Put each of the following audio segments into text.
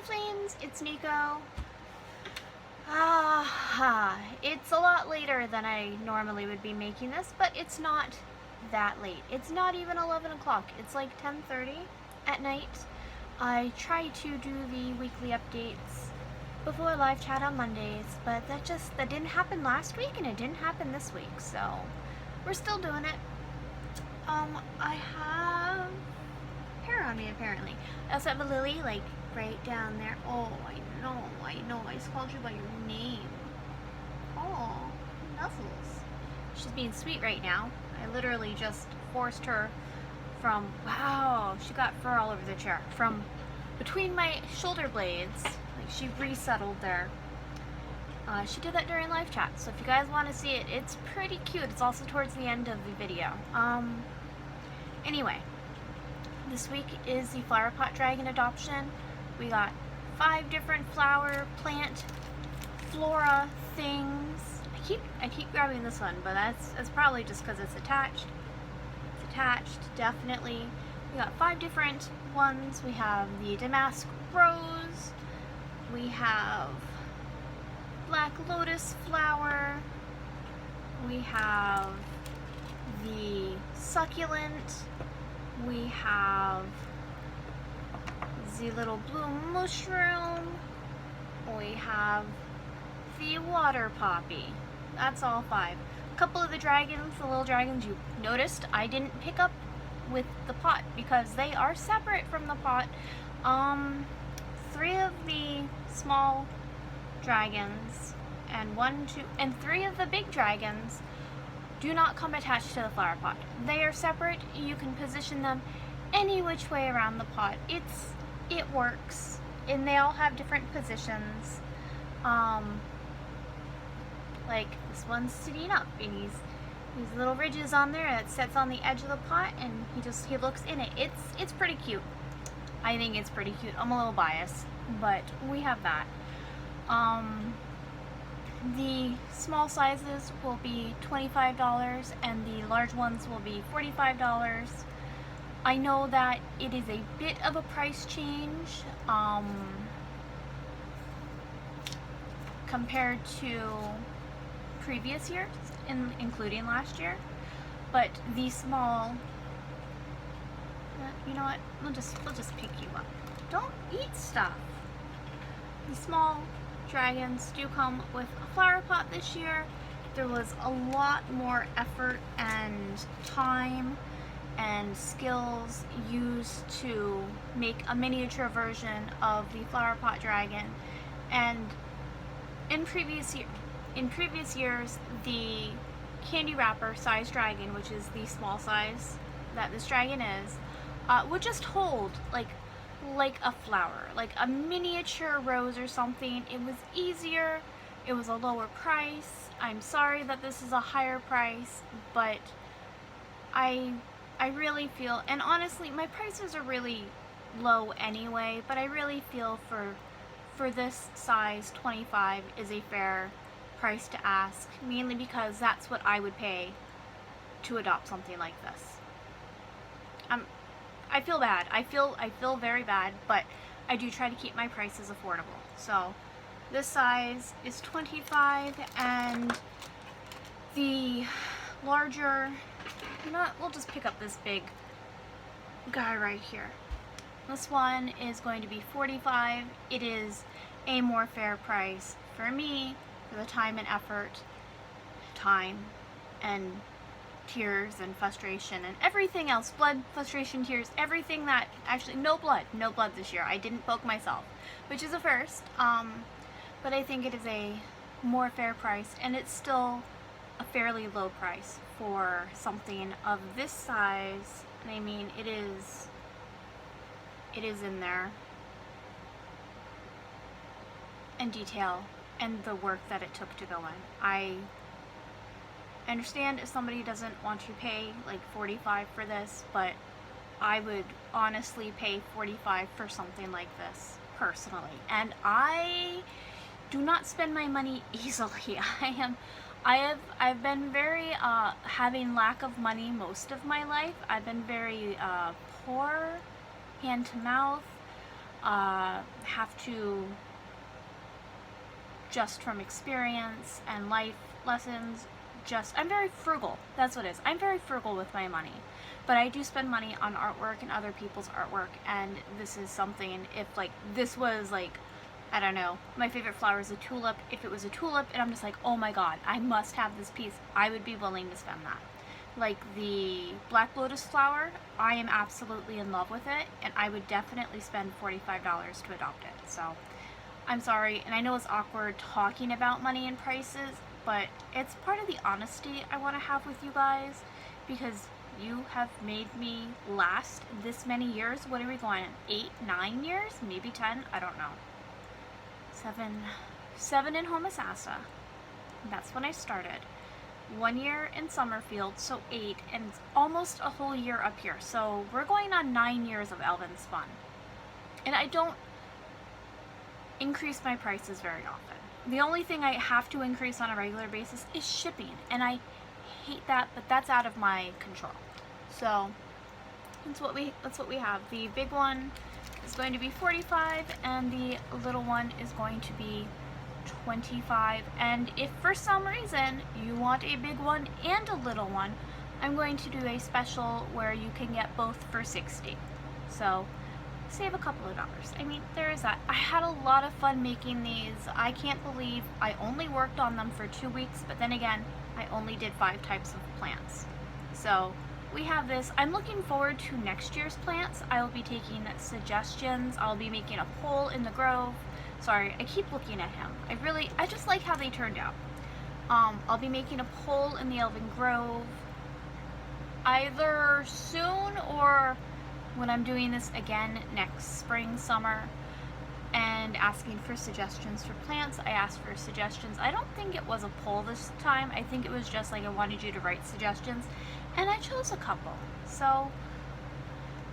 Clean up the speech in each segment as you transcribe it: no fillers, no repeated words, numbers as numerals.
Flames, it's Nico. It's a lot later than I normally would be making this, but it's not that late. It's not even 11 o'clock. It's like 10:30 at night. I try to do the weekly updates before live chat on Mondays, but that didn't happen last week and it didn't happen this week, so we're still doing it. I have hair on me apparently. I also have a lily like right down there. Oh, I know. I just called you by your name. Oh, Nuzzles. She's being sweet right now. I literally just forced her from, wow, she got fur all over the chair. From between my shoulder blades, like she resettled there. She did that during live chat, so if you guys want to see it, it's pretty cute. It's also towards the end of the video. Anyway, this week is the flower pot dragon adoption. We got 5 different flower, plant, flora things. I keep grabbing this one, but that's probably just because it's attached. It's attached, definitely. We got 5 different ones. We have the damask rose. We have black lotus flower. We have the succulent. We have the little blue mushroom. We have the water poppy. That's all 5. A couple of the dragons, the little dragons you noticed, I didn't pick up with the pot because they are separate from the pot. 3 of the small dragons and 3 of the big dragons do not come attached to the flower pot. They are separate. You can position them any which way around the pot. It works, and they all have different positions. Like this one's sitting up, and he's these little ridges on there that sits on the edge of the pot, and he looks in it. It's pretty cute. I think it's pretty cute. I'm a little biased, but we have that. The small sizes will be $25 and the large ones will be $45. I know that it is a bit of a price change compared to previous years, including last year, but the small, you know what, we'll just pick you up. Don't eat stuff. The small dragons do come with a flower pot this year. There was a lot more effort and time and skills used to make a miniature version of the flower pot dragon, and in previous years the candy wrapper size dragon, which is the small size that this dragon is, would just hold like a flower, like a miniature rose or something. It was easier, it was a lower price. I'm sorry that this is a higher price, but I really feel, and honestly my prices are really low anyway, but I really feel for this size 25 is a fair price to ask, mainly because that's what I would pay to adopt something like this. I feel bad. I feel very bad, but I do try to keep my prices affordable. So this size is 25, and the larger, we'll just pick up this big guy right here. This one is going to be 45. It is a more fair price for me for the time and effort, and tears and frustration and everything else, blood, frustration, tears, everything that, actually no blood this year. I didn't poke myself, which is a first, but I think it is a more fair price, and it's still a fairly low price for something of this size. And I mean, it is in there, and detail and the work that it took to go in. I understand if somebody doesn't want to pay like $45 for this, but I would honestly pay $45 for something like this personally. And I do not spend my money easily. I've been very having lack of money most of my life. I've been very poor, hand to mouth. have to, just from experience and life lessons, I'm very frugal. That's what it is. I'm very frugal with my money. But I do spend money on artwork and other people's artwork, and this is something, if like this was like, I don't know, my favorite flower is a tulip. If it was a tulip and I'm just like, oh my god, I must have this piece, I would be willing to spend that. Like the black lotus flower, I am absolutely in love with it, and I would definitely spend $45 to adopt it. So I'm sorry, and I know it's awkward talking about money and prices, but it's part of the honesty I want to have with you guys, because you have made me last this many years. What are we going on? 8, 9 years? Maybe 10? I don't know. 7 in Homosassa. That's when I started. 1 year in Summerfield, so 8, and almost a whole year up here. So we're going on 9 years of Elvenspun. And I don't increase my prices very often. The only thing I have to increase on a regular basis is shipping, and I hate that, but that's out of my control. So that's what we have. The big one is going to be $45, and the little one is going to be $25. And if for some reason you want a big one and a little one, I'm going to do a special where you can get both for $60. So save a couple of dollars. I mean, there is that. I had a lot of fun making these. I can't believe I only worked on them for 2 weeks, but then again, I only did 5 types of plants. So we have this. I'm looking forward to next year's plants. I will be taking suggestions. I'll be making a poll in the Grove. Sorry, I keep looking at him. I just like how they turned out. I'll be making a poll in the Elven Grove either soon or when I'm doing this again next spring, summer, and asking for suggestions for plants. I asked for suggestions. I don't think it was a poll this time. I think it was just like I wanted you to write suggestions, and I chose a couple. So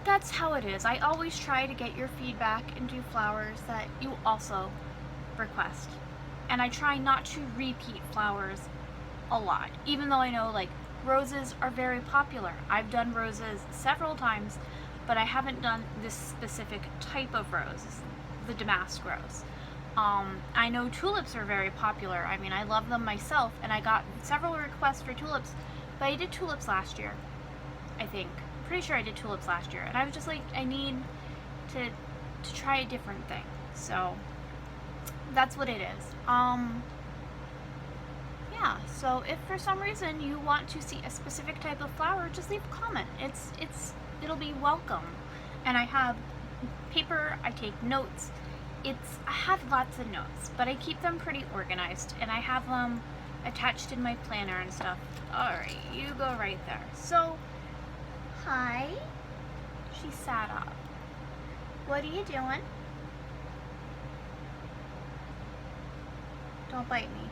that's how it is. I always try to get your feedback and do flowers that you also request. And I try not to repeat flowers a lot, even though I know like roses are very popular. I've done roses several times, but I haven't done this specific type of rose, the damask rose. I know tulips are very popular. I mean, I love them myself, and I got several requests for tulips, but I did tulips last year, I think. Pretty sure I did tulips last year, and I was just like, I need to try a different thing. So that's what it is. Yeah, so if for some reason you want to see a specific type of flower, just leave a comment. It'll be welcome. And I have paper, I take notes. I have lots of notes, but I keep them pretty organized, and I have them attached in my planner and stuff. Alright, you go right there. So, hi. She sat up. What are you doing? Don't bite me.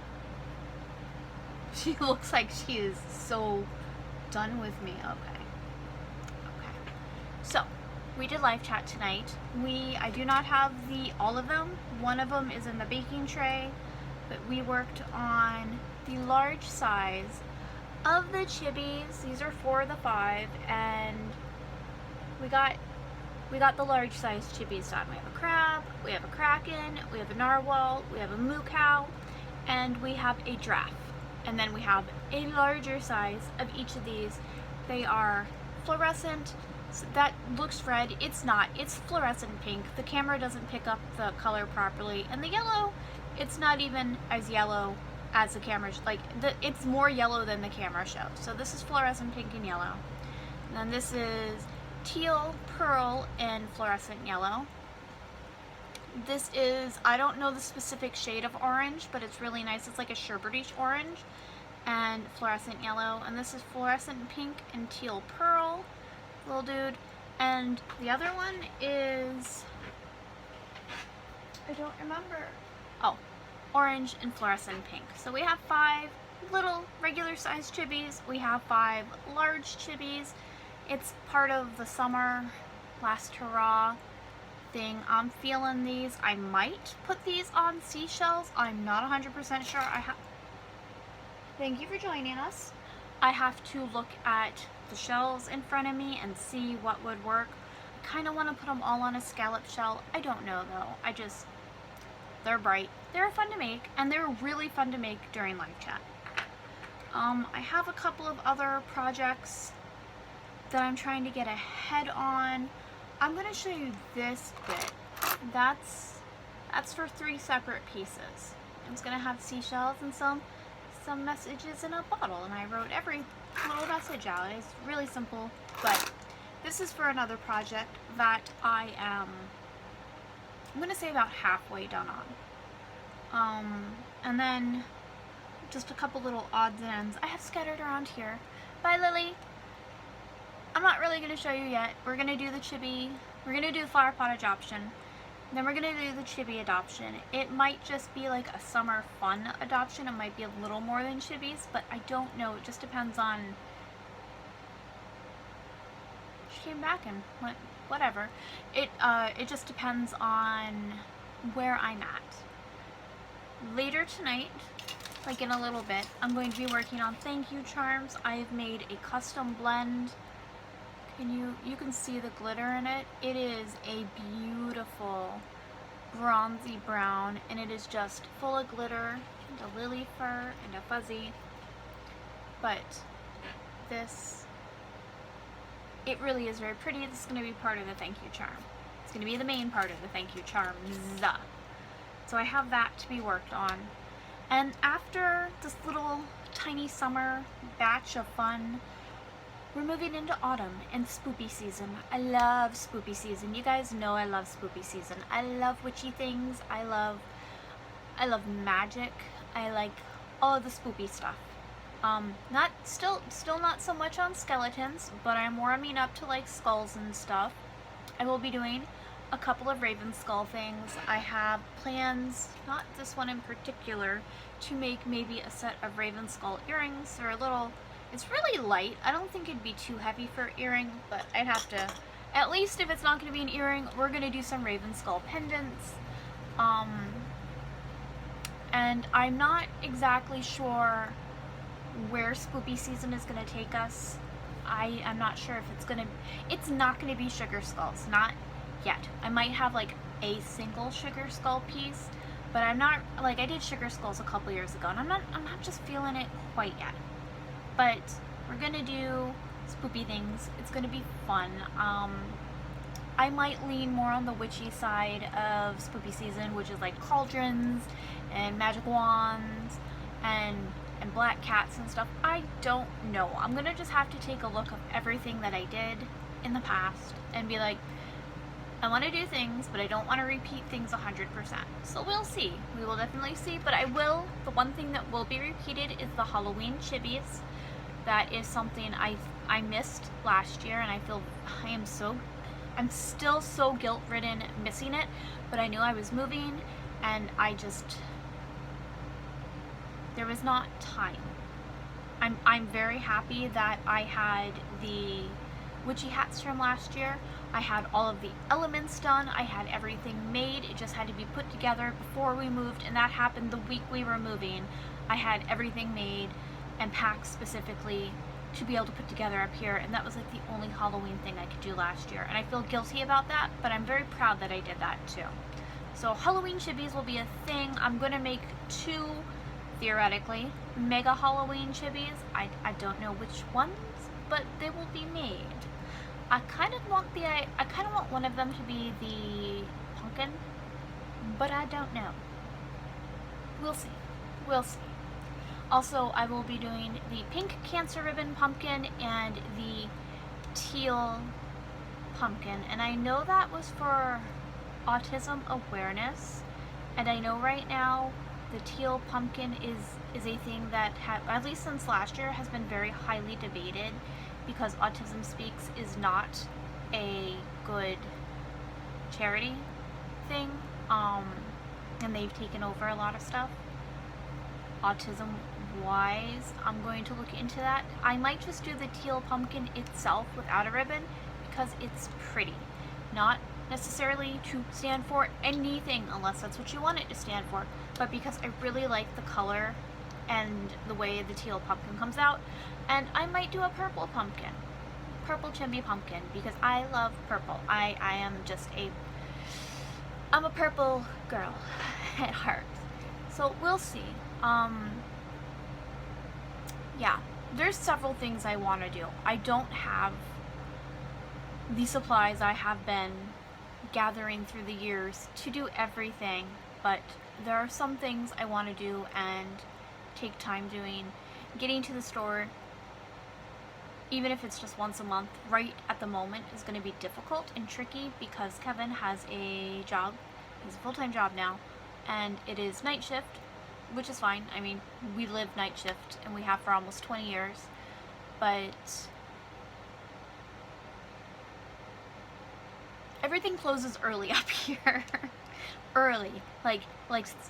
She looks like she is so done with me. Okay. So, we did live chat tonight. I do not have all of them. One of them is in the baking tray, but we worked on the large size of the chibis. These are 4 of the 5, and we got the large size chibis done. We have a crab, we have a kraken, we have a narwhal, we have a moo cow, and we have a giraffe. And then we have a larger size of each of these. They are fluorescent. So that looks red. It's not. It's fluorescent pink. The camera doesn't pick up the color properly. And the yellow, it's not even as yellow as the camera, it's more yellow than the camera shows. So this is fluorescent pink and yellow. And then this is teal, pearl, and fluorescent yellow. This is, I don't know the specific shade of orange, but it's really nice. It's like a sherbetish orange and fluorescent yellow. And this is fluorescent pink and teal pearl, little dude. And the other one is, I don't remember. Oh, orange and fluorescent pink. So we have 5 little regular sized chibis. We have 5 large chibis. It's part of the summer last hurrah thing. I'm feeling these. I might put these on seashells. I'm not 100% sure. Thank you for joining us. I have to look at the shells in front of me and see what would work. kind of want to put them all on a scallop shell. I don't know though. They're bright. They're fun to make, and they're really fun to make during live chat. I have a couple of other projects that I'm trying to get ahead on. I'm going to show you this bit. That's for 3 separate pieces. It's going to have seashells and some messages in a bottle, and I wrote every little message out. It's really simple, but this is for another project that I'm going to say about halfway done on. And then just a couple little odds and ends I have scattered around here. Bye, Lily. I'm not really going to show you yet. We're going to do the chibi. We're going to do the flower pot adoption. Then we're going to do the chibi adoption. It might just be like a summer fun adoption. It might be a little more than chibis, but I don't know. It just depends on... She came back and went, whatever. It just depends on where I'm at. Later tonight, like in a little bit, I'm going to be working on thank you charms. I've made a custom blend. You can see the glitter in it. It is a beautiful bronzy brown, and it is just full of glitter and a lily fur and a fuzzy. But this, it really is very pretty. This is going to be part of the thank you charm. It's going to be the main part of the thank you charms. So I have that to be worked on. And after this little tiny summer batch of fun, we're moving into autumn and spoopy season. I love spoopy season. You guys know I love spoopy season. I love witchy things. I love magic. I like all of the spoopy stuff. Still not so much on skeletons, but I'm warming up to like skulls and stuff. I will be doing a couple of raven skull things. I have plans, not this one in particular, to make maybe a set of raven skull earrings. They're a little, it's really light. I don't think it'd be too heavy for earring, but I'd have to, at least if it's not going to be an earring, we're going to do some raven skull pendants. And I'm not exactly sure where spoopy season is going to take us. I'm not sure if it's not going to be sugar skulls, not yet. I might have like a single sugar skull piece, but I'm not, like I did sugar skulls a couple years ago, and I'm not just feeling it quite yet. But we're gonna do spoopy things. It's gonna be fun. I might lean more on the witchy side of spoopy season, which is like cauldrons and magic wands and black cats and stuff. I don't know. I'm gonna just have to take a look of everything that I did in the past and be like, I want to do things, but I don't want to repeat things 100%. So we'll see. We will definitely see, but the one thing that will be repeated is the Halloween chibis. That is something I missed last year, and I feel I'm still so guilt-ridden missing it, but I knew I was moving, and there was not time. I'm very happy that I had the witchy hats from last year. I had all of the elements done. I had everything made. It just had to be put together before we moved, and that happened the week we were moving. I had everything made and packed specifically to be able to put together up here, and that was like the only Halloween thing I could do last year, and I feel guilty about that, but I'm very proud that I did that too. So Halloween chibis will be a thing. I'm going to make 2, theoretically, mega Halloween chibis. I don't know which ones, but they will be made. I kind of want one of them to be the pumpkin, but I don't know. We'll see. We'll see. Also, I will be doing the pink cancer ribbon pumpkin and the teal pumpkin, and I know that was for autism awareness, and I know right now the teal pumpkin is a thing that, at least since last year, has been very highly debated, because Autism Speaks is not a good charity thing, and they've taken over a lot of stuff autism-wise. I'm going to look into that. I might just do the teal pumpkin itself without a ribbon, because it's pretty. Not necessarily to stand for anything, unless that's what you want it to stand for, but because I really like the color and the way the teal pumpkin comes out. And I might do a purple pumpkin. purple chimney pumpkin because I love purple. I am just I'm a purple girl at heart. So we'll see. Yeah, there's several things I want to do. I don't have the supplies I have been gathering through the years to do everything, but there are some things I want to do and take time doing. Getting to the store, even if it's just once a month, right at the moment is going to be difficult and tricky because Kevin has a job. He's a full-time job now, and it is night shift, which is fine. I mean, we live night shift, and we have for almost 20 years, but everything closes early up here. Early. Like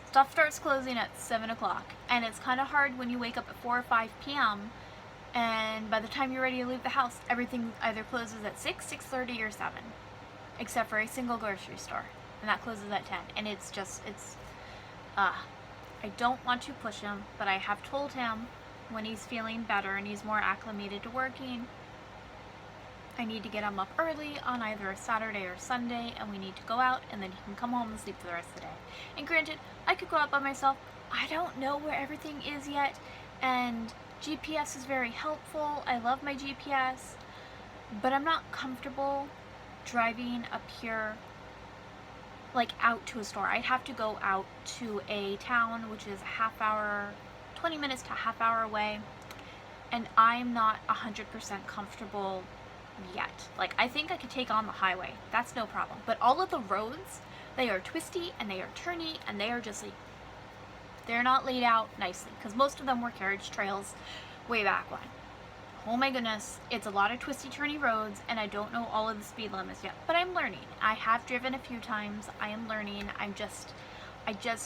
stuff starts closing at 7 o'clock, and it's kind of hard when you wake up at 4 or 5 p.m., and by the time you're ready to leave the house, everything either closes at 6, 6:30, or 7, except for a single grocery store, and that closes at 10, and it's just, I don't want to push him, but I have told him when he's feeling better and he's more acclimated to working, I need to get him up early on either a Saturday or Sunday, and we need to go out, and then he can come home and sleep for the rest of the day. And granted, I could go out by myself. I don't know where everything is yet, and GPS is very helpful. I love my GPS, but I'm not comfortable driving up here, like out to a store. I'd have to go out to a town, which is a half hour, 20 minutes to a half hour away, and I'm not 100% comfortable yet. Like, I think I could take on the highway. That's no problem. But all of the roads, they are twisty and they are turny and they are just like, they're not laid out nicely because most of them were carriage trails way back when. Oh my goodness, it's a lot of twisty turny roads, and I don't know all of the speed limits yet, but I'm learning. I have driven a few times. I am learning. I just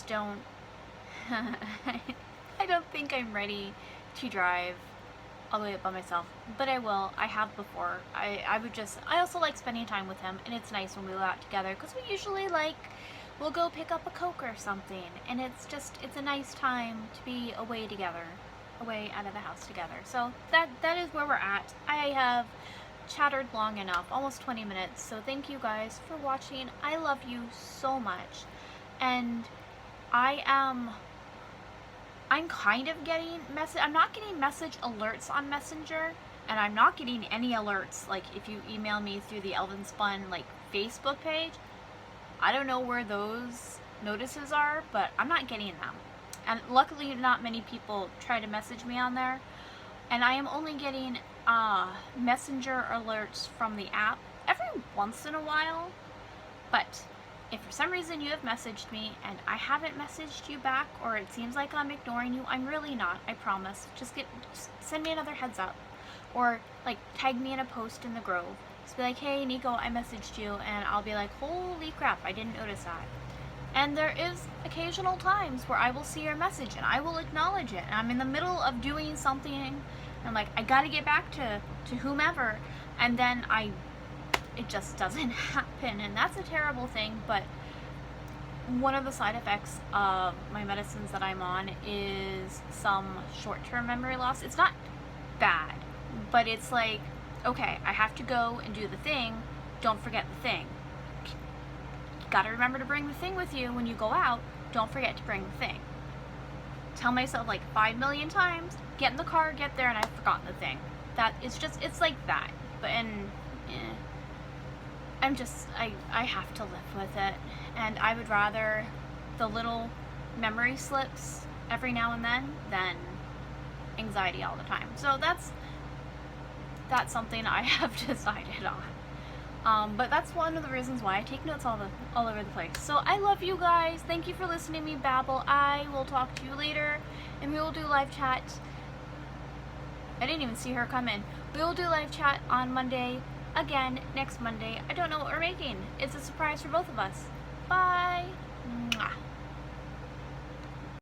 don't I don't think I'm ready to drive all the way up by myself, but I will. I have before. I also like spending time with him, and it's nice when we go out together because we usually we'll go pick up a Coke or something, and it's a nice time to be away together, away out of the house together. So that is where we're at. I have chattered long enough, almost 20 minutes, so thank you guys for watching. I love you so much, and I'm kind of getting I'm not getting message alerts on Messenger, and I'm not getting any alerts, like if you email me through the Elvenspun Facebook page. I don't know where those notices are, but I'm not getting them. And luckily not many people try to message me on there. And I am only getting messenger alerts from the app every once in a while. But if for some reason you have messaged me and I haven't messaged you back, or it seems like I'm ignoring you, I'm really not, I promise. Just send me another heads up. Or tag me in a post in the Grove. Just be like, hey Nico, I messaged you, and I'll be like, holy crap, I didn't notice that. And there is occasional times where I will see your message and I will acknowledge it. And I'm in the middle of doing something, and I'm like, I gotta get back to whomever, and then it just doesn't happen, and that's a terrible thing. But one of the side effects of my medicines that I'm on is some short-term memory loss. It's not bad, but it's like, okay, I have to go and do the thing, don't forget the thing. Gotta remember to bring the thing with you when you go out, don't forget to bring the thing. Tell myself 5 million times, get in the car, get there, and I've forgotten the thing. It's like that. But, I have to live with it, and I would rather the little memory slips every now and then than anxiety all the time. So that's something I have decided on. But that's one of the reasons why I take notes all over the place. So I love you guys. Thank you for listening to me babble. I will talk to you later, and we will do live chat. I didn't even see her come in. We will do live chat on Monday. Again, next Monday. I don't know what we're making. It's a surprise for both of us. Bye. Mwah.